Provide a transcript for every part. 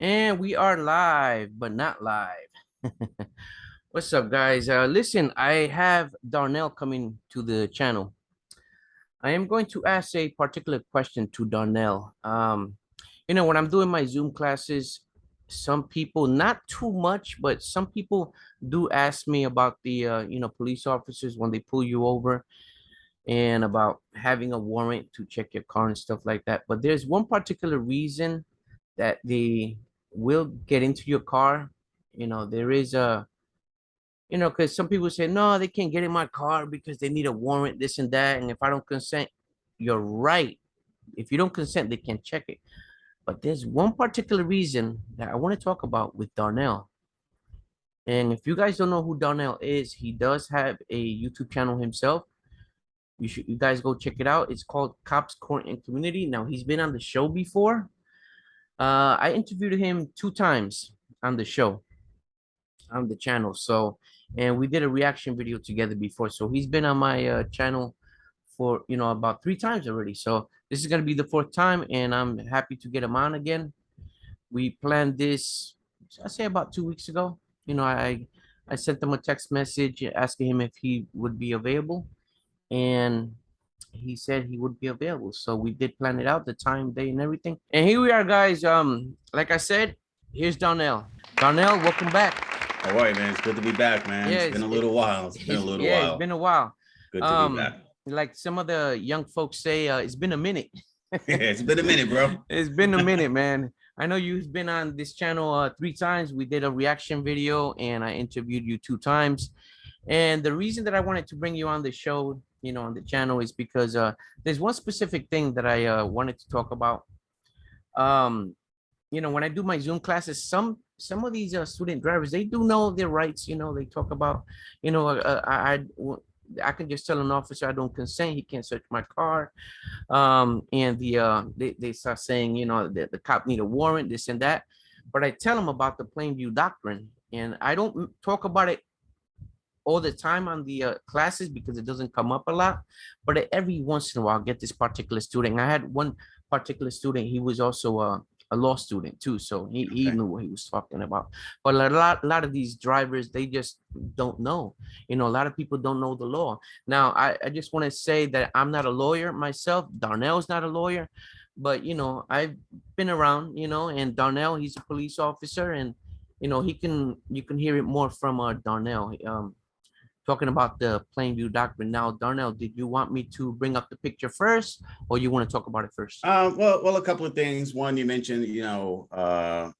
And we are live, but not live. What's up, guys? Listen, I have Darnell coming to the channel. I am going to ask a particular question to Darnell. When I'm doing my Zoom classes, some people, not too much, but some people do ask me about the, police officers when they pull you over and about having a warrant to check your car and stuff like that. But there's one particular reason that they will get into your car. There is because some people say, no, they can't get in my car because they need a warrant, this and that. And if I don't consent, you're right. If you don't consent, they can't check it. But there's one particular reason that I want to talk about with Darnell. And if you guys don't know who Darnell is, he does have a YouTube channel himself. You guys go check it out. It's called Cops, Court, and Community. Now he's been on the show before. I interviewed him 2 times on the show, on the channel. So, and we did a reaction video together before. So he's been on my channel for about 3 times already. So this is gonna be the 4th time, and I'm happy to get him on again. We planned this, I say about 2 weeks ago. I sent him a text message asking him if he would be available, and he said he would be available. So we did plan it out, the time, day, and everything. And here we are, guys. Like I said, here's Darnell. Darnell, welcome back. All right, man. It's good to be back, man. Yeah, it's been a little while. It's been a little yeah, while. it's been a while. Good to be back. Like some of the young folks say, it's been a minute. It's been a minute, bro. It's been a minute, man. I know you've been on this channel 3 times. We did a reaction video, and I interviewed you 2 times. And the reason that I wanted to bring you on the show, on the channel, is because there's one specific thing that I wanted to talk about. When I do my Zoom classes, some of these student drivers, they do know their rights. They talk about, I can just tell an officer I don't consent, he can't search my car. And they start saying, the cop need a warrant, this and that. But I tell them about the plain view doctrine, and I don't talk about it all the time on the classes because it doesn't come up a lot. But every once in a while, I get this particular student. I had one particular student, he was also a law student too, so he knew what he was talking about. But a lot of these drivers, they just don't know. A lot of people don't know the law. Now, I just want to say that I'm not a lawyer myself. Darnell's not a lawyer, but I've been around, and Darnell, he's a police officer, and you can hear it more from Darnell. Talking about the plain view doctrine. Now, Darnell, did you want me to bring up the picture first, or you want to talk about it first? Well, a couple of things. One, you mentioned,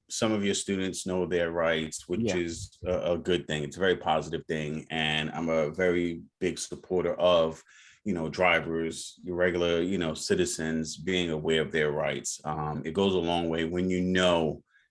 some of your students know their rights, which is a good thing. It's a very positive thing, and I'm a very big supporter of, drivers, your regular, citizens being aware of their rights. It goes a long way when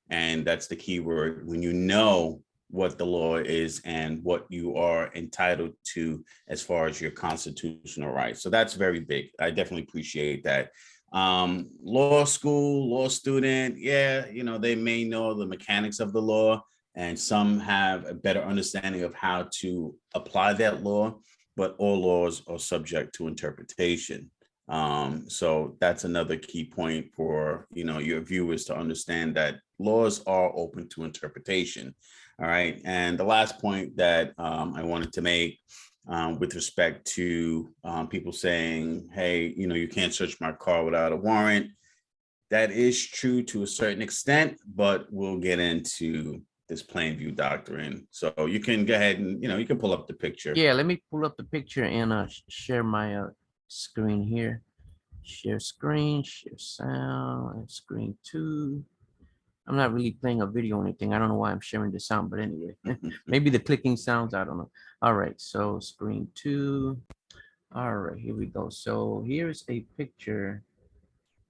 and that's the key word, when you know what the law is and what you are entitled to as far as your constitutional rights. So that's very big. I definitely appreciate that. Law school, law student, they may know the mechanics of the law, and some have a better understanding of how to apply that law, but all laws are subject to interpretation. So that's another key point for, your viewers to understand that laws are open to interpretation. All right. And the last point that I wanted to make with respect to people saying, hey, you can't search my car without a warrant. That is true to a certain extent, but we'll get into this plain view doctrine. So you can go ahead and, you can pull up the picture. Yeah, let me pull up the picture and share my screen here. Share screen, share sound, screen 2. I'm not really playing a video or anything. I don't know why I'm sharing the sound, but anyway, maybe the clicking sounds, I don't know. All right, so screen 2. All right, here we go. So here's a picture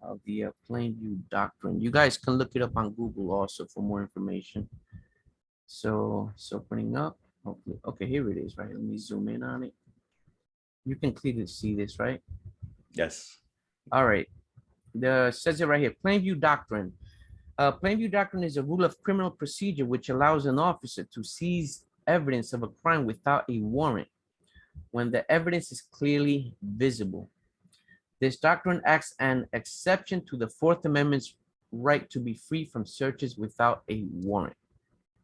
of the plain view doctrine. You guys can look it up on Google also for more information. So it's opening up. Hopefully, okay, here it is, right? Let me zoom in on it. You can clearly see this, right? Yes. All right. Says it right here, plain view doctrine. Plain view doctrine is a rule of criminal procedure which allows an officer to seize evidence of a crime without a warrant when the evidence is clearly visible. This doctrine acts an exception to the Fourth Amendment's right to be free from searches without a warrant.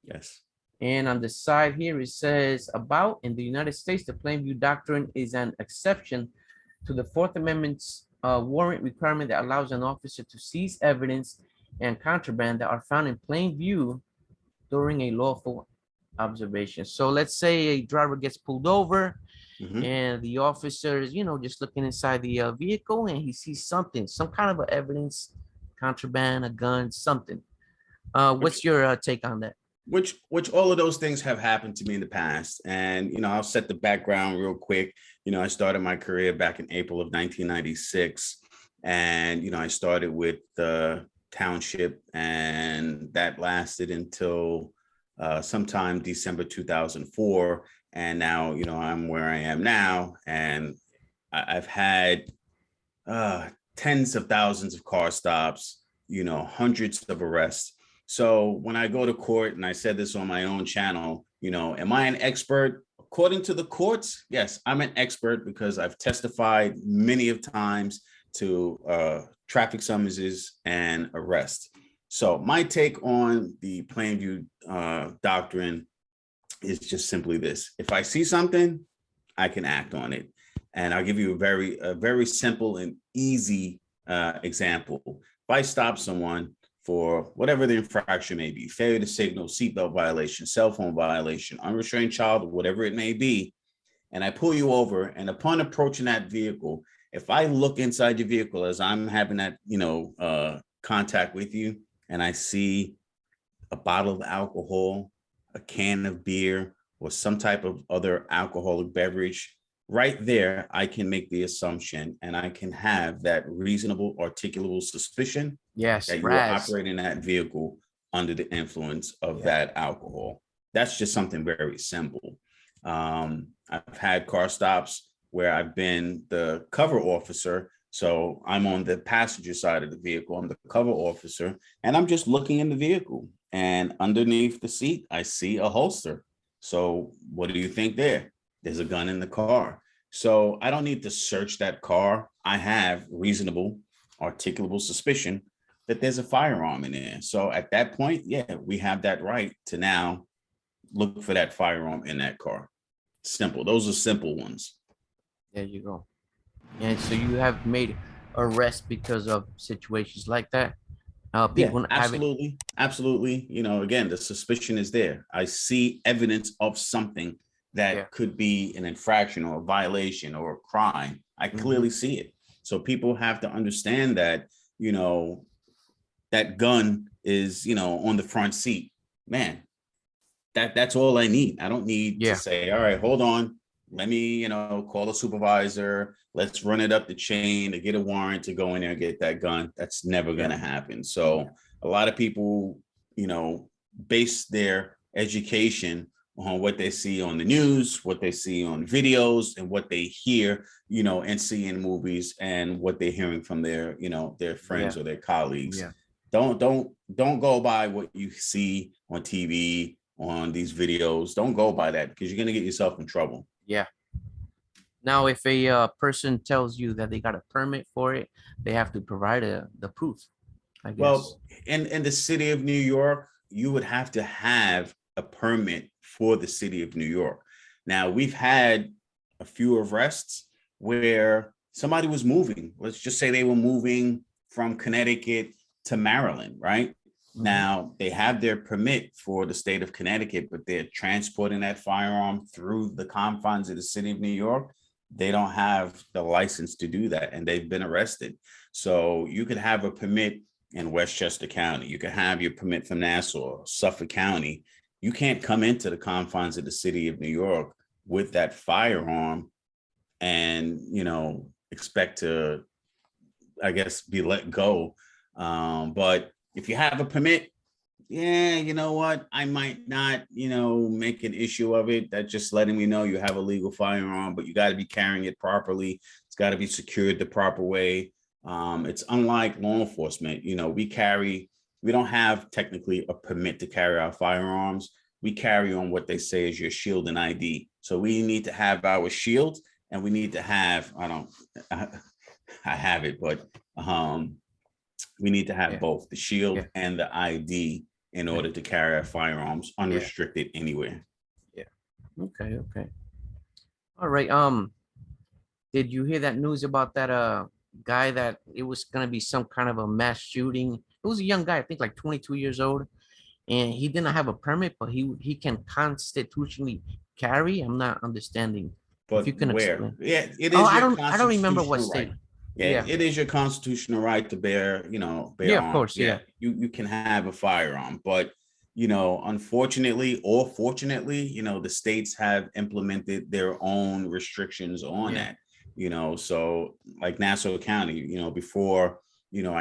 Yes. And on the side here, it says about in the United States, the plain view doctrine is an exception to the Fourth Amendment's warrant requirement that allows an officer to seize evidence and contraband that are found in plain view during a lawful observation. So let's say a driver gets pulled over and the officer is, just looking inside the vehicle and he sees something, some kind of evidence, contraband, a gun, something. What's your take on that? Which all of those things have happened to me in the past. And, I'll set the background real quick. I started my career back in April of 1996. And, I started with the township, and that lasted until sometime December 2004. And now, I'm where I am now. And I've had tens of thousands of car stops, hundreds of arrests. So when I go to court, and I said this on my own channel, am I an expert? According to the courts, yes, I'm an expert because I've testified many of times to traffic summonses and arrests. So my take on the plain view doctrine is just simply this. If I see something, I can act on it. And I'll give you a very simple and easy example. If I stop someone for whatever the infraction may be, failure to signal, seatbelt violation, cell phone violation, unrestrained child, whatever it may be, and I pull you over, and upon approaching that vehicle, if I look inside your vehicle as I'm having that, contact with you, and I see a bottle of alcohol, a can of beer, or some type of other alcoholic beverage, right there, I can make the assumption, and I can have that reasonable, articulable suspicion that you are operating that vehicle under the influence of that alcohol. That's just something very simple. I've had car stops where I've been the cover officer. So I'm on the passenger side of the vehicle. I'm the cover officer, and I'm just looking in the vehicle. And underneath the seat, I see a holster. So what do you think there? There's a gun in the car. So I don't need to search that car. I have reasonable, articulable suspicion that there's a firearm in there. So at that point, yeah, we have that right to now look for that firearm in that car. Simple. Those are simple ones. There you go. And so you have made arrests because of situations like that. Yeah, absolutely. Again, the suspicion is there. I see evidence of something that could be an infraction or a violation or a crime. I clearly see it. So people have to understand that, that gun is, on the front seat. Man, that's all I need. I don't need to say, all right, hold on. Let me, call a supervisor. Let's run it up the chain to get a warrant to go in there and get that gun. That's never going to happen. So a lot of people, base their education on what they see on the news, what they see on videos, and what they hear, and see in movies, and what they're hearing from their, their friends or their colleagues. Don't go by what you see on TV, on these videos. Don't go by that, because you're going to get yourself in trouble. Yeah. Now, if a person tells you that they got a permit for it, they have to provide the proof, I guess. Well, in the city of New York, you would have to have a permit for the city of New York. Now, we've had a few arrests where somebody was moving. Let's just say they were moving from Connecticut to Maryland, right? Now, they have their permit for the state of Connecticut, but they're transporting that firearm through the confines of the city of New York. They don't have the license to do that, and they've been arrested. So you could have a permit in Westchester County. You could have your permit from Nassau, Suffolk County. You can't come into the confines of the city of New York with that firearm and, expect to, I guess, be let go. But if you have a permit, yeah, you know what? I might not, make an issue of it. That's just letting me know you have a legal firearm, but you got to be carrying it properly. It's got to be secured the proper way. It's unlike law enforcement. We don't have technically a permit to carry our firearms. We carry on what they say is your shield and ID. So we need to have our shield, and we need to have, I have it, but we need to have Yeah. both the shield Yeah. and the ID in order to carry our firearms unrestricted anywhere. Yeah. Okay. Okay. All right. Did you hear that news about that guy that it was gonna be some kind of a mass shooting? It was a young guy, I think like 22 years old, and he didn't have a permit, but he can constitutionally carry. I'm not understanding. If But you can where? explain. Yeah, it Oh, is your I don't remember what constitutional right. state. Yeah, Yeah. it is your constitutional right to bear, bear Yeah, of arms. course. Yeah, Yeah. you can have a firearm, but unfortunately or fortunately, the states have implemented their own restrictions on Yeah. that. So like Nassau County, before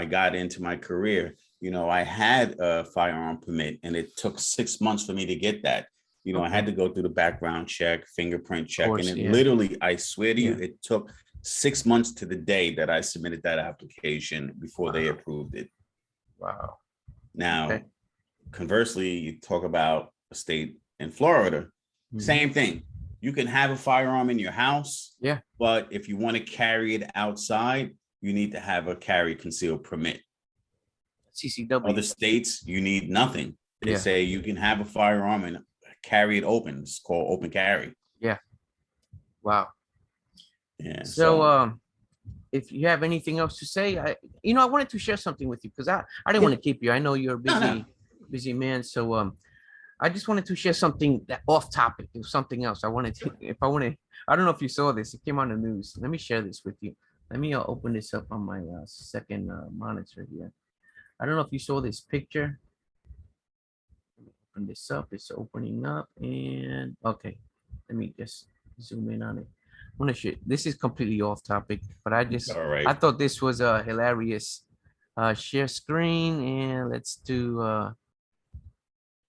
I got into my career, I had a firearm permit, and it took 6 months for me to get that. I had Okay. to go through the background check, fingerprint Of check, and course. it Yeah. literally, I swear to you, Yeah. it took 6 months to the day that I submitted that application before they Wow. approved it. Wow. Now, Okay. conversely, you talk about a state in Florida, Mhm. same thing. You can have a firearm in your house, Yeah. but if you want to carry it outside, you need to have a carry concealed permit. CCW. Other states, you need nothing. They Yeah. say you can have a firearm and carry it open. It's called open carry. Yeah. Wow. Yeah. So, So if you have anything else to say, I wanted to share something with you because I didn't yeah, want to keep you. I know you're a no, no. busy man. So, I just wanted to share something that off topic. It was something else. I wanted to, if I want to, I don't know if you saw this. It came on the news. Let me share this with you. Let me open this up on my second monitor here. I don't know if you saw this picture. Open this up. It's opening up, and okay. Let me just zoom in on it. I want to share. This is completely off topic, but All I right. thought this was hilarious. Share screen, and let's do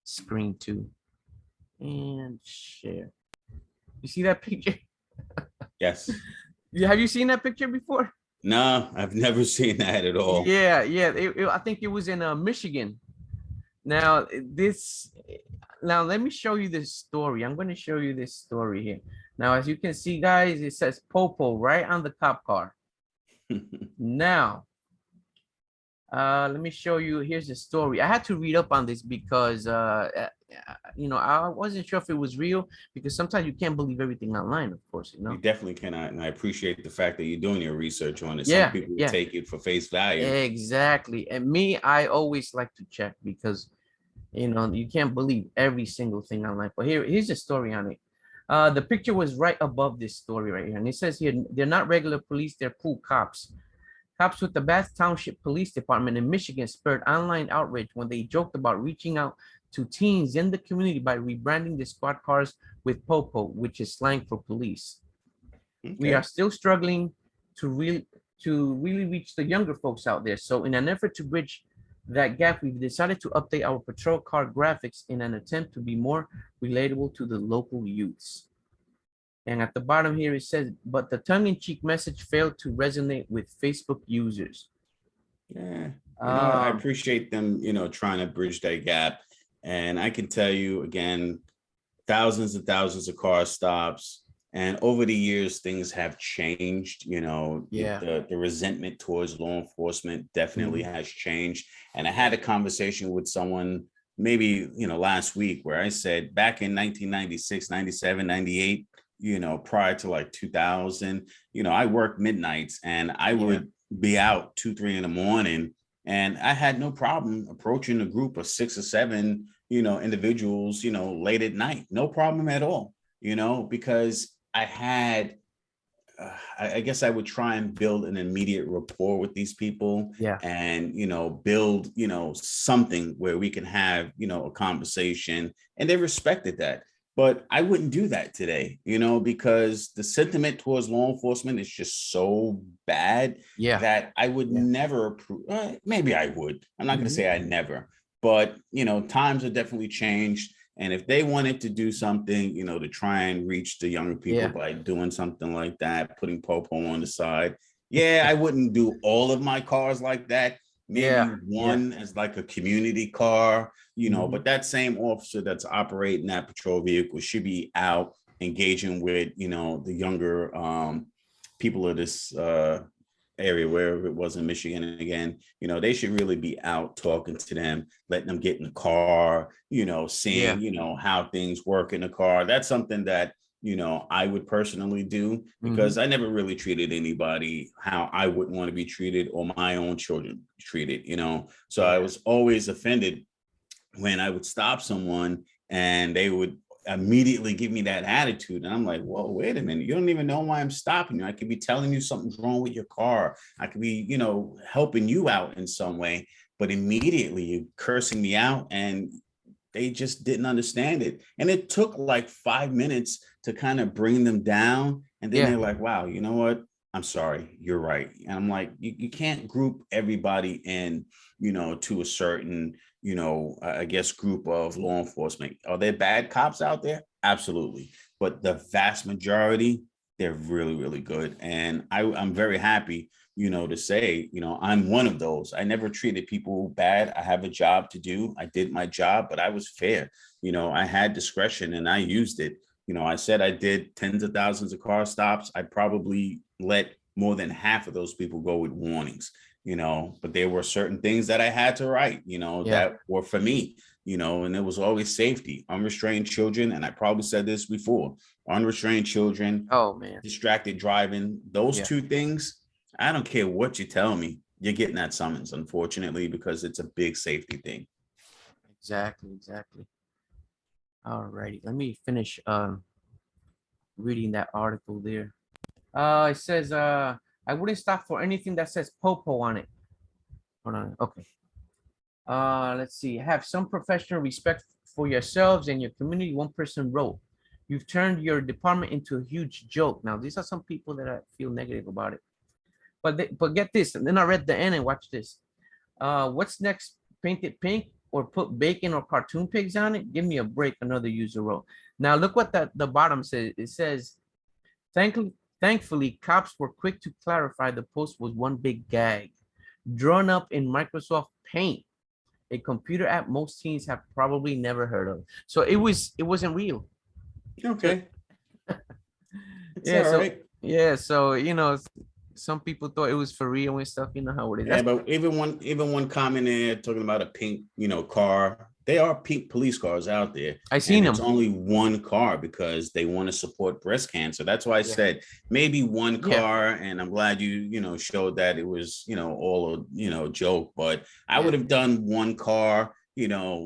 screen two and share. You see that picture? Yes. Have you seen that picture before? No, I've never seen that at all. Yeah, yeah. I think it was in Michigan. Now this, now let me show you this story. I'm going to show you this story here. Now, as you can see, guys, it says Popo right on the cop car. Now, let me show you. Here's the story. I had to read up on this because, I wasn't sure if it was real because sometimes you can't believe everything online, of course, You definitely cannot. And I appreciate the fact that you're doing your research on it. Some Yeah, people yeah, take it for face value. exactly. And me, I always like to check because, you can't believe every single thing online. But here's the story on it. The picture was right above this story right here. And it says here, they're not regular police, they're pool cops. Cops with the Bath Township Police Department in Michigan spurred online outrage when they joked about reaching out to teens in the community by rebranding the squad cars with Popo, which is slang for police. We are Okay. still struggling to really reach the younger folks out there. So in an effort to bridge that gap, we've decided to update our patrol car graphics in an attempt to be more relatable to the local youths. And at the bottom here, it says, but the tongue-in-cheek message failed to resonate with Facebook users. Yeah. I Um, appreciate them, trying to bridge that gap. And I can tell you again, thousands and thousands of car stops. And over the years, things have changed. yeah. The resentment towards law enforcement definitely Mhm. has changed. And I had a conversation with someone maybe, last week where I said back in 1996, 97, 98, prior to like 2000, I worked midnights and I Yeah. would be out 2, 3 in the morning. And I had no problem approaching a group of 6 or 7 individuals, late at night. No problem at all, because I had, I guess I would try and build an immediate rapport with these people Yeah. and, build, something where we can have, a conversation, and they respected that. But I wouldn't do that today, because the sentiment towards law enforcement is just so bad Yeah. that I would Yeah. never approve. Maybe I would. I'm not going to Mhm. say I never, but, times have definitely changed. And if they wanted to do something, to try and reach the younger people Yeah. by doing something like that, putting Popo on the side, yeah, I wouldn't do all of my cars like that. Maybe Yeah. Yeah. one as like a community car, Mhm. but that same officer that's operating that patrol vehicle should be out engaging with, the younger people of this area, wherever it was in Michigan. And again, they should really be out talking to them, letting them get in the car, Yeah. seeing, how things work in the car. That's something that, I would personally do, because I never really treated anybody how I wouldn't want to be treated, or my own children treated, So I Yeah. was always offended when I would stop someone and they would immediately give me that attitude. And I'm like, whoa, wait a minute. You don't even know why I'm stopping you. I could be telling you something's wrong with your car. I could be, helping you out in some way, but immediately you're cursing me out, and they just didn't understand it. And it took like 5 minutes to kind of bring them down. And then Yeah. they're like, wow, you know what? I'm sorry, you're right. And I'm like, you can't group everybody in, to a certain, I guess, group of law enforcement. Are there bad cops out there? Absolutely. But the vast majority, they're really, really good. And I'm very happy, to say, I'm one of those. I never treated people bad. I have a job to do. I did my job, but I was fair. I had discretion and I used it. I said I did tens of thousands of car stops. I probably let more than half of those people go with warnings, but there were certain things that I had to write, Yeah. that were for me, and it was always safety, unrestrained children. And I probably said this before, unrestrained children, Oh man. distracted driving, those Yeah. two things. I don't care what you tell me, you're getting that summons, unfortunately, because it's a big safety thing. Exactly. Exactly. All righty. Let me finish reading that article there. It says I wouldn't stop for anything that says popo on it. Hold on. Okay. Let's see. Have some professional respect for yourselves and your community. One person wrote, "You've turned your department into a huge joke." Now, these are some people that I feel negative about it. But get this. And then I read the end and watch this. What's next? Paint it pink or put bacon or cartoon pigs on it? Give me a break. Another user wrote. Now look what the bottom says. It says, thankfully, cops were quick to clarify the post was one big gag, drawn up in Microsoft Paint, a computer app most teens have probably never heard of. So it wasn't real. So Okay, it's yeah, all so right. yeah, so some people thought it was for real and stuff. You know how it is. Yeah, That's but even one comment there talking about a pink, car. There are pink police cars out there, I and seen it's them. only one car because they want to support breast cancer. That's why I Yeah, said maybe one yeah, car, and I'm glad you showed that it was all a joke. But I yeah. would have done one car,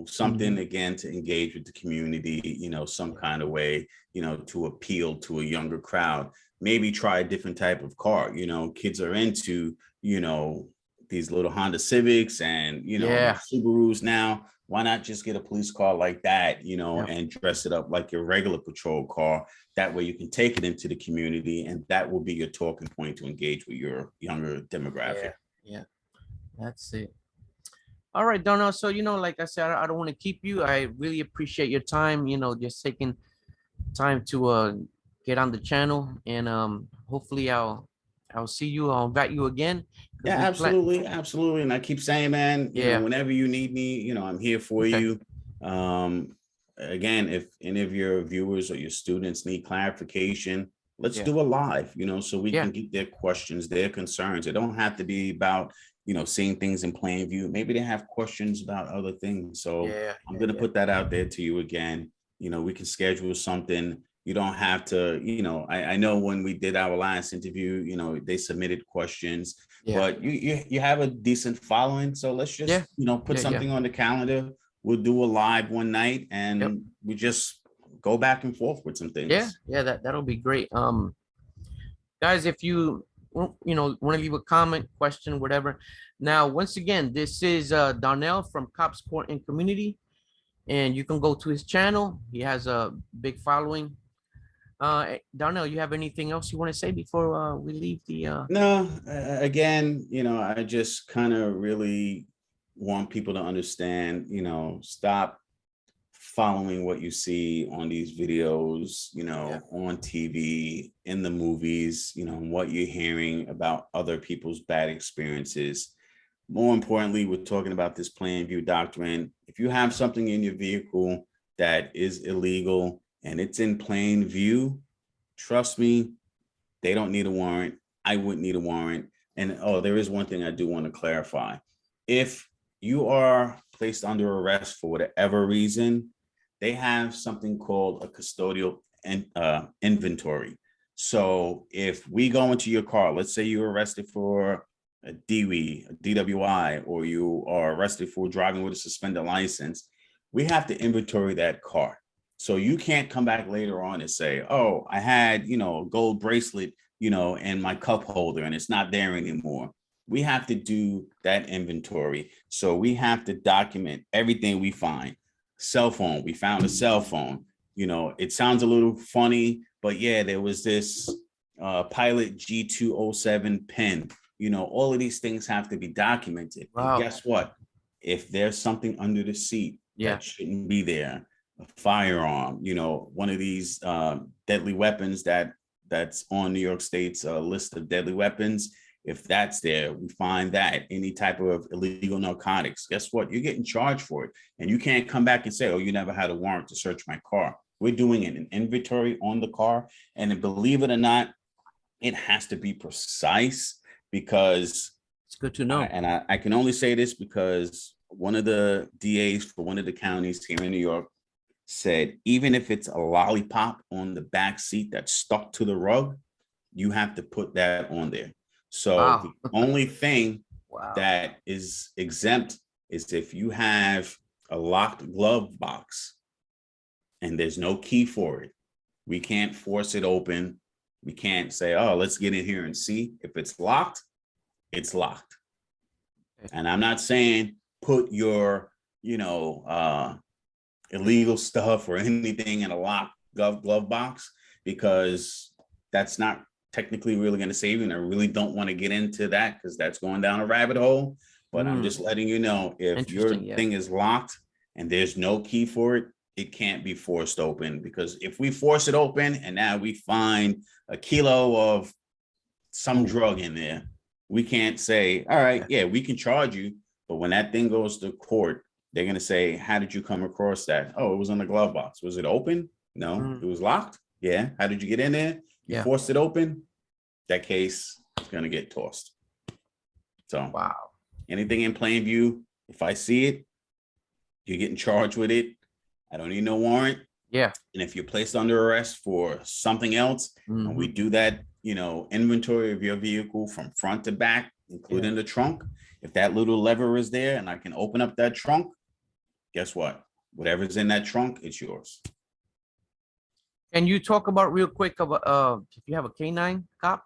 something Hmm. again to engage with the community, some Yeah, kind of way, to appeal to a younger crowd. Maybe try a different type of car. Kids are into these little Honda Civics and yeah, Subarus now. Why not just get a police car like that, yeah, and dress it up like your regular patrol car? That way you can take it into the community, and that will be your talking point to engage with your younger demographic. yeah, yeah. That's it. All right, Donna. So like I said, I don't want to keep you. I really appreciate your time. Just taking time to get on the channel, and hopefully I'll see you. I'll invite you again because Yeah, we plan. absolutely, absolutely. And I keep saying, man, Yeah. whenever you need me, I'm here for Okay. you. Um, Again, if any of your viewers or your students need clarification, let's Yeah. do a live, so we Yeah. can get their questions, their concerns. It don't have to be about, seeing things in plain view. Maybe they have questions about other things. So Yeah. I'm Yeah. going to Yeah. put that out there to you again. We can schedule something. You don't have to, I know when we did our last interview, they submitted questions, Yeah. but you have a decent following. So let's Yeah. just, put Yeah. Yeah. something on the calendar. We'll do a live one night Yep. and we just go back and forth with some Yeah. things. Yeah. That'll be great. Guys, if you want to leave a comment, question, whatever. Now, once again, this is Darnell from Cops Court and Community, and you can go to his channel. He has a big following. Darnell, you have anything else you want to say before we leave the No, again, I just kind of really want people to understand, stop following what you see on these videos, Yeah. on TV, in the movies, what you're hearing about other people's bad experiences. More importantly, we're talking about this plain view doctrine. If you have something in your vehicle that is illegal and it's in plain view, trust me, they don't need a warrant. I wouldn't need a warrant. And oh, there is one thing I do want to clarify. If you are placed under arrest for whatever reason, they have something called a custodial inventory. So if we go into your car, let's say you're arrested for a DWI, or you are arrested for driving with a suspended license, we have to inventory that car. So you can't come back later on and say, oh, I had, a gold bracelet, in my cup holder and it's not there anymore. We have to do that inventory. So we have to document everything we find. Cell phone, we found a cell phone. It sounds a little funny, but yeah, there was this Pilot G207 pen. All of these things have to be documented. Wow. And guess what? If there's something under the seat that shouldn't be there, a firearm, one of these deadly weapons that's on New York State's list of deadly weapons, if that's there, we find that, any type of illegal narcotics, guess what? You're getting charged for it. And you can't come back and say, oh, you never had a warrant to search my car. We're doing an inventory on the car. And believe it or not, it has to be precise, because it's good to know. I can only say this because one of the DAs for one of the counties here in New York said, even if it's a lollipop on the back seat that's stuck to the rug, you have to put that on there. So the only thing that is exempt is if you have a locked glove box and there's no key for it. We can't force it open. We can't say, oh, let's get in here and see. If it's locked, it's locked. And I'm not saying put your, illegal stuff or anything in a locked glove box, because that's not technically really going to save you. And I really don't want to get into that because that's going down a rabbit hole. But I'm just letting you know, if your thing is locked and there's no key for it, it can't be forced open. Because if we force it open and now we find a kilo of some drug in there, we can't say, all right, yeah, we can charge you. But when that thing goes to court, they're going to say, how did you come across that? Oh, it was in the glove box. Was it open? No, it was locked. Yeah. How did you get in there? You forced it open. That case is going to get tossed. So anything in plain view, if I see it, you're getting charged with it. I don't need no warrant. Yeah. And if you're placed under arrest for something else, and we do that, inventory of your vehicle from front to back, including the trunk, if that little lever is there and I can open up that trunk, guess what? Whatever's in that trunk, it's yours. Can you talk about real quick about if you have a canine cop?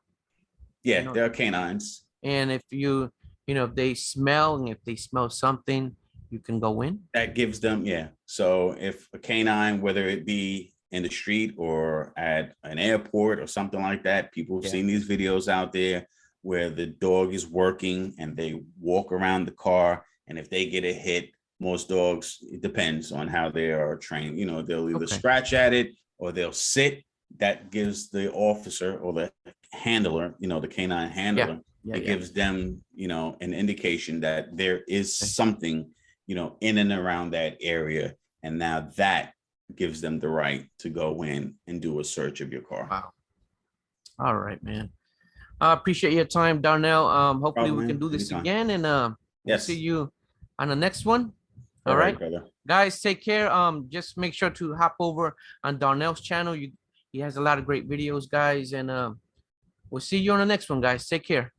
Yeah, there are canines. And if if they smell, and if they smell something, you can go in. That gives them, So if a canine, whether it be in the street or at an airport or something like that, people have seen these videos out there where the dog is working and they walk around the car. And if they get a hit, most dogs, it depends on how they are trained. They'll either scratch at it or they'll sit. That gives the officer or the handler, the canine handler, it gives them, an indication that there is something, in and around that area. And now that gives them the right to go in and do a search of your car. Wow. All right, man. I appreciate your time, Darnell. Hopefully we can do this again, and we'll see you on the next one. All right, brother. Guys, take care. Just make sure to hop over on Darnell's channel. He has a lot of great videos, guys, and we'll see you on the next one, guys. Take care.